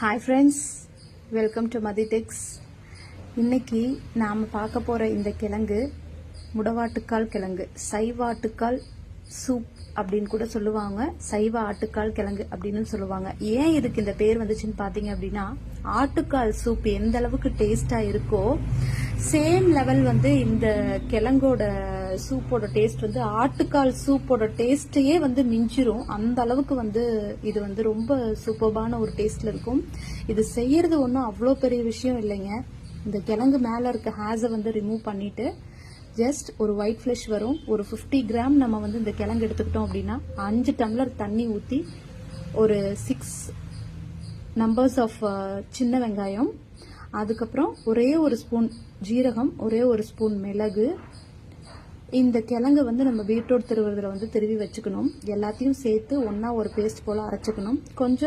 Hi friends, welcome to மதிடெக்ஸ். இன்னைக்கு நாம் பார்க்க போகிற இந்த கிழங்கு முடவாட்டுக்கால் கிழங்கு, சைவ ஆட்டுக்கால் சூப் அப்படின்னு கூட சொல்லுவாங்க, சைவ ஆட்டுக்கால் கிழங்கு அப்படின்னு சொல்லுவாங்க. ஏன் இதுக்கு இந்த பேர் வந்துச்சுன்னு பார்த்தீங்க அப்படின்னா, ஆட்டுக்கால் சூப் எந்த அளவுக்கு டேஸ்டாக இருக்கோ சேம் லெவல் வந்து இந்த கிழங்கோட சூப்போட டேஸ்ட் வந்து ஆட்டுக்கால் சூப்போட டேஸ்டையே வந்து மிஞ்சிரும். அந்த அளவுக்கு வந்து இது வந்து ரொம்ப சூப்பர்பான ஒரு டேஸ்ட்ல இருக்கும். இது செய்யறது ஒன்றும் அவ்வளோ பெரிய விஷயம் இல்லைங்க. இந்த கிழங்கு மேலே இருக்க ஹேஸை வந்து ரிமூவ் பண்ணிட்டு ஜஸ்ட் ஒரு ஒயிட் ஃபிளஷ் வரும். ஒரு 50 கிராம் நம்ம வந்து இந்த கிழங்கு எடுத்துக்கிட்டோம் அப்படின்னா 5 டம்ளர் தண்ணி ஊற்றி ஒரு 6 நம்பர்ஸ் ஆஃப் சின்ன வெங்காயம், அதுக்கப்புறம் ஒரே ஒரு ஸ்பூன் ஜீரகம், ஒரே ஒரு ஸ்பூன் மிளகு, இந்த கிழங்கு வந்து நம்ம பீட்ரூட் திருவுறதுல வந்து திருவி வச்சுக்கணும். எல்லாத்தையும் சேர்த்து ஒன்னா ஒரு பேஸ்ட் போல அரைச்சிக்கணும். கொஞ்சம்